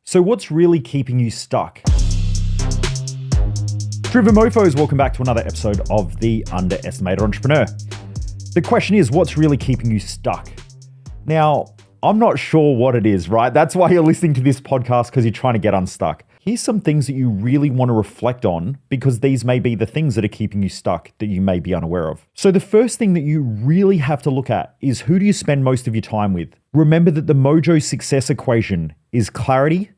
So what's really keeping you stuck? Driven Mofos, welcome back to another episode of The Underestimated Entrepreneur. The question is, what's really keeping you stuck? Now, I'm not sure what it is, right? That's why you're listening to this podcast, because you're trying to get unstuck. Here's some things that you really want to reflect on, because these may be the things that are keeping you stuck that you may be unaware of. So the first thing that you really have to look at is, who do you spend most of your time with? Remember that the Mojo success equation is clarity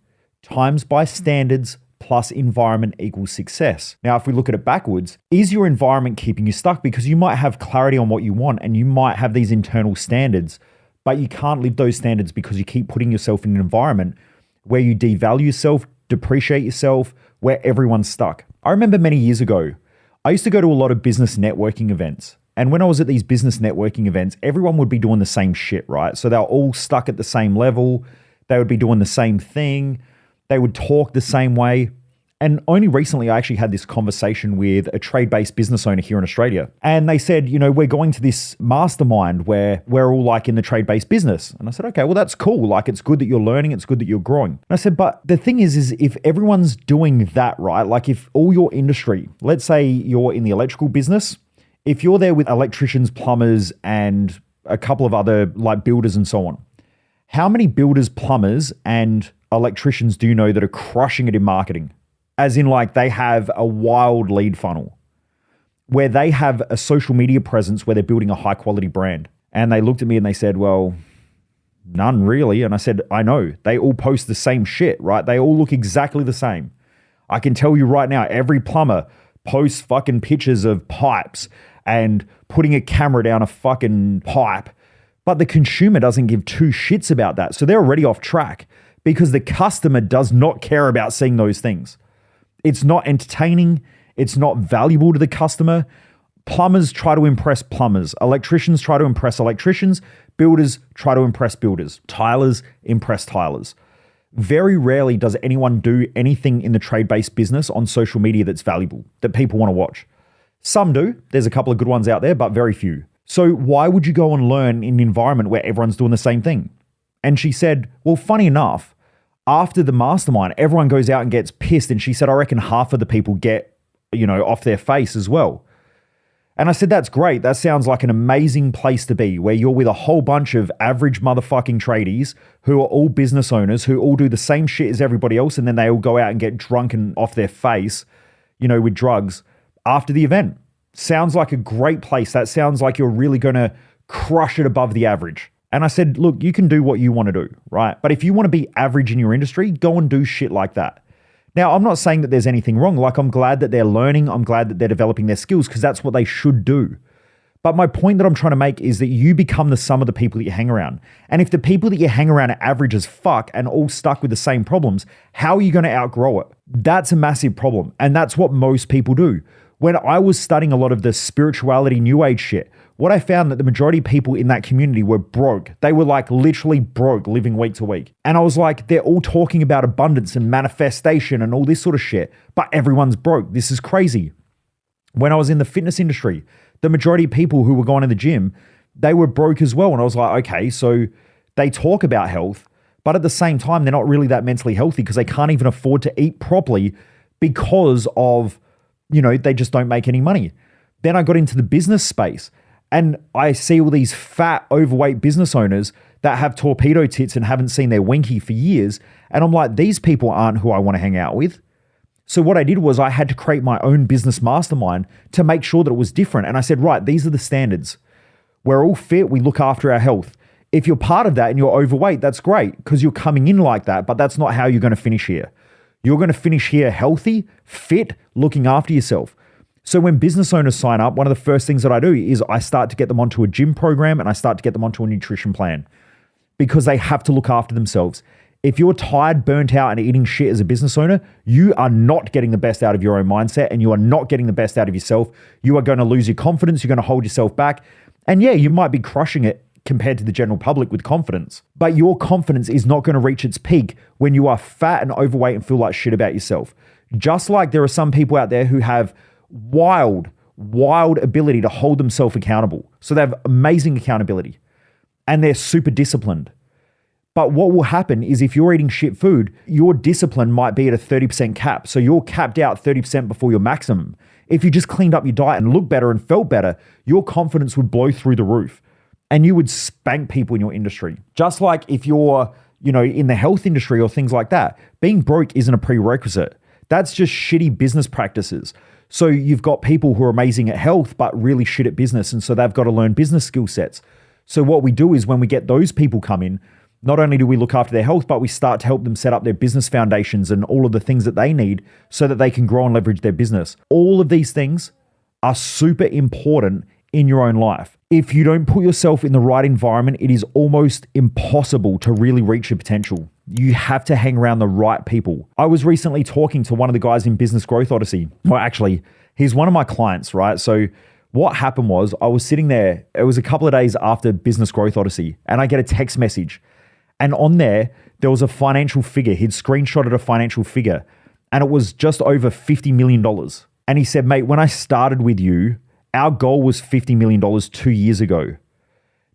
times by standards plus environment equals success. Now, if we look at it backwards, is your environment keeping you stuck? Because you might have clarity on what you want and you might have these internal standards, but you can't live those standards because you keep putting yourself in an environment where you devalue yourself, depreciate yourself, where everyone's stuck. I remember many years ago, I used to go to a lot of business networking events. And when I was at these business networking events, everyone would be doing the same shit, right? So they were all stuck at the same level. They would be doing the same thing. They would talk the same way. And only recently, I actually had this conversation with a trade-based business owner here in Australia. And they said, we're going to this mastermind where we're all like in the trade-based business. And I said, okay, well, that's cool. Like, it's good that you're learning. It's good that you're growing. And I said, but the thing is if everyone's doing that, right? Like if all your industry, let's say you're in the electrical business, if you're there with electricians, plumbers, and a couple of other like builders and so on, how many builders, plumbers, and electricians do you know that are crushing it in marketing? As in, like, they have a wild lead funnel where they have a social media presence where they're building a high quality brand. And they looked at me and they said, well, none really. And I said, I know, they all post the same shit, right? They all look exactly the same. I can tell you right now, every plumber posts fucking pictures of pipes and putting a camera down a fucking pipe. But the consumer doesn't give two shits about that. So they're already off track because the customer does not care about seeing those things. It's not entertaining. It's not valuable to the customer. Plumbers try to impress plumbers. Electricians try to impress electricians. Builders try to impress builders. Tilers impress tilers. Very rarely does anyone do anything in the trade-based business on social media that's valuable, that people want to watch. Some do. There's a couple of good ones out there, but very few. So why would you go and learn in an environment where everyone's doing the same thing? And she said, well, funny enough, after the mastermind, everyone goes out and gets pissed. And she said, I reckon half of the people get, off their face as well. And I said, that's great. That sounds like an amazing place to be, where you're with a whole bunch of average motherfucking tradies who are all business owners, who all do the same shit as everybody else. And then they all go out and get drunk and off their face, with drugs after the event. Sounds like a great place. That sounds like you're really going to crush it above the average. And I said, look, you can do what you want to do, right? But if you want to be average in your industry, go and do shit like that. Now, I'm not saying that there's anything wrong. Like, I'm glad that they're learning. I'm glad that they're developing their skills, because that's what they should do. But my point that I'm trying to make is that you become the sum of the people that you hang around. And if the people that you hang around are average as fuck and all stuck with the same problems, how are you going to outgrow it? That's a massive problem. And that's what most people do. When I was studying a lot of the spirituality, new age shit, what I found that the majority of people in that community were broke. They were like literally broke, living week to week. And I was like, they're all talking about abundance and manifestation and all this sort of shit, but everyone's broke. This is crazy. When I was in the fitness industry, the majority of people who were going to the gym, they were broke as well. And I was like, okay, so they talk about health, but at the same time, they're not really that mentally healthy because they can't even afford to eat properly because of, they just don't make any money. Then I got into the business space. And I see all these fat, overweight business owners that have torpedo tits and haven't seen their winky for years. And I'm like, these people aren't who I want to hang out with. So what I did was I had to create my own business mastermind to make sure that it was different. And I said, right, these are the standards. We're all fit. We look after our health. If you're part of that and you're overweight, that's great because you're coming in like that, but that's not how you're going to finish here. You're going to finish here healthy, fit, looking after yourself. So when business owners sign up, one of the first things that I do is I start to get them onto a gym program and I start to get them onto a nutrition plan because they have to look after themselves. If you're tired, burnt out, and eating shit as a business owner, you are not getting the best out of your own mindset and you are not getting the best out of yourself. You are going to lose your confidence. You're going to hold yourself back. And yeah, you might be crushing it compared to the general public with confidence, but your confidence is not going to reach its peak when you are fat and overweight and feel like shit about yourself. Just like there are some people out there who have wild ability to hold themselves accountable. So they have amazing accountability and they're super disciplined. But what will happen is if you're eating shit food, your discipline might be at a 30% cap. So you're capped out 30% before your maximum. If you just cleaned up your diet and looked better and felt better, your confidence would blow through the roof and you would spank people in your industry. Just like if you're, in the health industry or things like that, being broke isn't a prerequisite. That's just shitty business practices. So you've got people who are amazing at health, but really shit at business. And so they've got to learn business skill sets. So what we do is when we get those people come in, not only do we look after their health, but we start to help them set up their business foundations and all of the things that they need so that they can grow and leverage their business. All of these things are super important in your own life. If you don't put yourself in the right environment, it is almost impossible to really reach your potential. You have to hang around the right people. I was recently talking to one of the guys in Business Growth Odyssey. Well, actually, he's one of my clients, right? So what happened was I was sitting there, it was a couple of days after Business Growth Odyssey, and I get a text message. And on there was a financial figure. He'd screenshotted a financial figure and it was just over $50 million. And he said, mate, when I started with you, our goal was $50 million 2 years ago.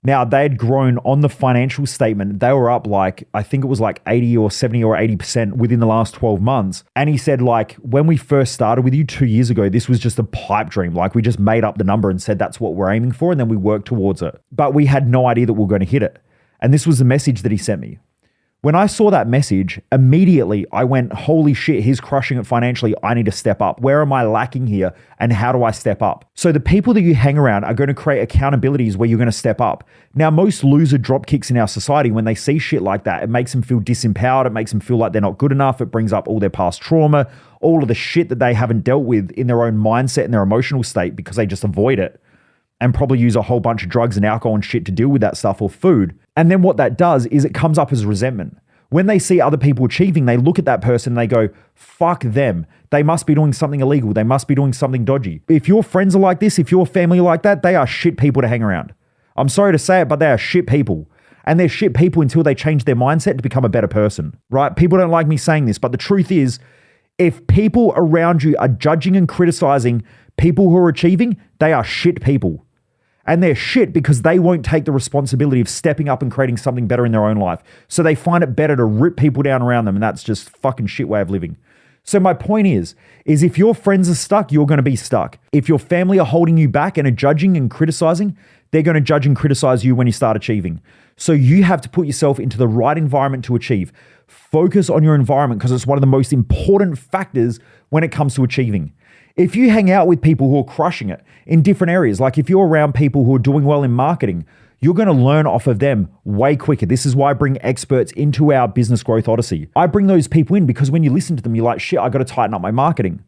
Now they had grown on the financial statement. They were up I think it was 80 or 70 or 80% within the last 12 months. And he said when we first started with you 2 years ago, this was just a pipe dream. We just made up the number and said, that's what we're aiming for. And then we worked towards it. But we had no idea that we were going to hit it. And this was the message that he sent me. When I saw that message, immediately I went, holy shit, he's crushing it financially. I need to step up. Where am I lacking here? And how do I step up? So the people that you hang around are going to create accountabilities where you're going to step up. Now, most loser drop kicks in our society, when they see shit like that, it makes them feel disempowered. It makes them feel like they're not good enough. It brings up all their past trauma, all of the shit that they haven't dealt with in their own mindset and their emotional state because they just avoid it and probably use a whole bunch of drugs and alcohol and shit to deal with that stuff or food. And then what that does is it comes up as resentment. When they see other people achieving, they look at that person and they go, fuck them. They must be doing something illegal. They must be doing something dodgy. If your friends are like this, if your family are like that, they are shit people to hang around. I'm sorry to say it, but they are shit people. And they're shit people until they change their mindset to become a better person, right? People don't like me saying this, but the truth is, if people around you are judging and criticizing people who are achieving, they are shit people. And they're shit because they won't take the responsibility of stepping up and creating something better in their own life. So they find it better to rip people down around them. And that's just fucking shit way of living. So my point is if your friends are stuck, you're going to be stuck. If your family are holding you back and are judging and criticizing, they're going to judge and criticize you when you start achieving. So you have to put yourself into the right environment to achieve. Focus on your environment because it's one of the most important factors when it comes to achieving. If you hang out with people who are crushing it in different areas, like if you're around people who are doing well in marketing, you're going to learn off of them way quicker. This is why I bring experts into our Business Growth Odyssey. I bring those people in because when you listen to them, you're like, shit, I got to tighten up my marketing.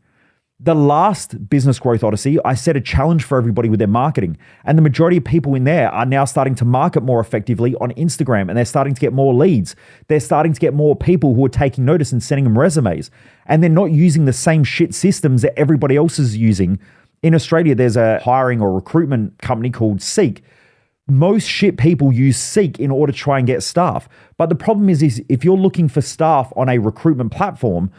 The last Business Growth Odyssey, I set a challenge for everybody with their marketing. And the majority of people in there are now starting to market more effectively on Instagram, and they're starting to get more leads. They're starting to get more people who are taking notice and sending them resumes. And they're not using the same shit systems that everybody else is using. In Australia, there's a hiring or recruitment company called Seek. Most shit people use Seek in order to try and get staff. But the problem is if you're looking for staff on a recruitment platform,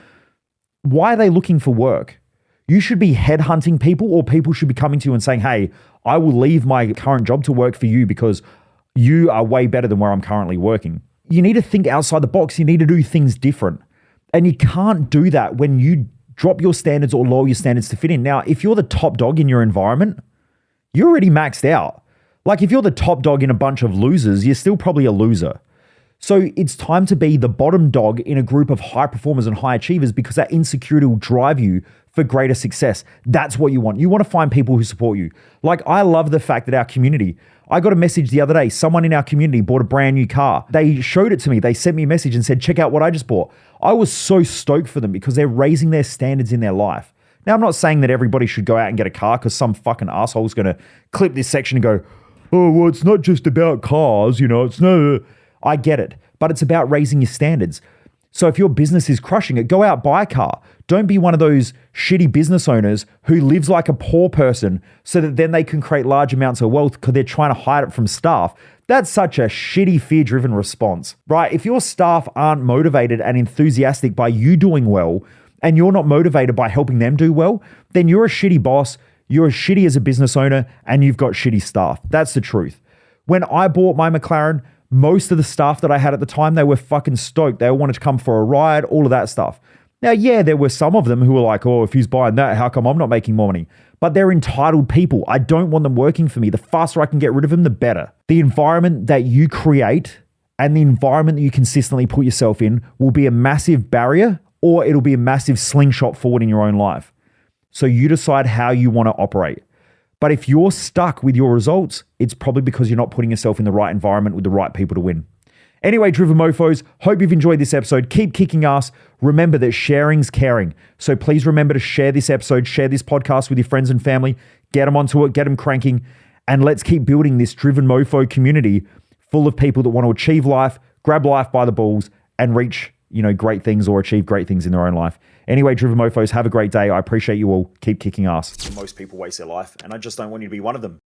why are they looking for work? You should be headhunting people, or people should be coming to you and saying, hey, I will leave my current job to work for you because you are way better than where I'm currently working. You need to think outside the box. You need to do things different. And you can't do that when you drop your standards or lower your standards to fit in. Now, if you're the top dog in your environment, you're already maxed out. Like if you're the top dog in a bunch of losers, you're still probably a loser. So it's time to be the bottom dog in a group of high performers and high achievers because that insecurity will drive you for greater success. That's what you want. You want to find people who support you. Like I love the fact that our community, I got a message the other day, someone in our community bought a brand new car. They showed it to me. They sent me a message and said, check out what I just bought. I was so stoked for them because they're raising their standards in their life. Now, I'm not saying that everybody should go out and get a car because some fucking asshole is going to clip this section and go, oh, well, it's not just about cars, it's no. I get it, but it's about raising your standards. So if your business is crushing it, go out, buy a car. Don't be one of those shitty business owners who lives like a poor person so that then they can create large amounts of wealth because they're trying to hide it from staff. That's such a shitty fear-driven response, right? If your staff aren't motivated and enthusiastic by you doing well, and you're not motivated by helping them do well, then you're a shitty boss, you're as shitty as a business owner, and you've got shitty staff. That's the truth. When I bought my McLaren, Most of the staff that I had at the time, they were fucking stoked. They all wanted to come for a ride, all of that stuff. Now, yeah, there were some of them who were like, oh, if he's buying that, how come I'm not making more money? But they're entitled people. I don't want them working for me. The faster I can get rid of them, the better. The environment that you create and the environment that you consistently put yourself in will be a massive barrier, or it'll be a massive slingshot forward in your own life. So you decide how you want to operate. But if you're stuck with your results, it's probably because you're not putting yourself in the right environment with the right people to win. Anyway, Driven Mofos, hope you've enjoyed this episode. Keep kicking ass. Remember that sharing's caring. So please remember to share this episode, share this podcast with your friends and family, get them onto it, get them cranking, and let's keep building this Driven Mofo community full of people that want to achieve life, grab life by the balls, and reach, great things or achieve great things in their own life. Anyway, Driven Mofos, have a great day. I appreciate you all. Keep kicking ass. Most people waste their life, and I just don't want you to be one of them.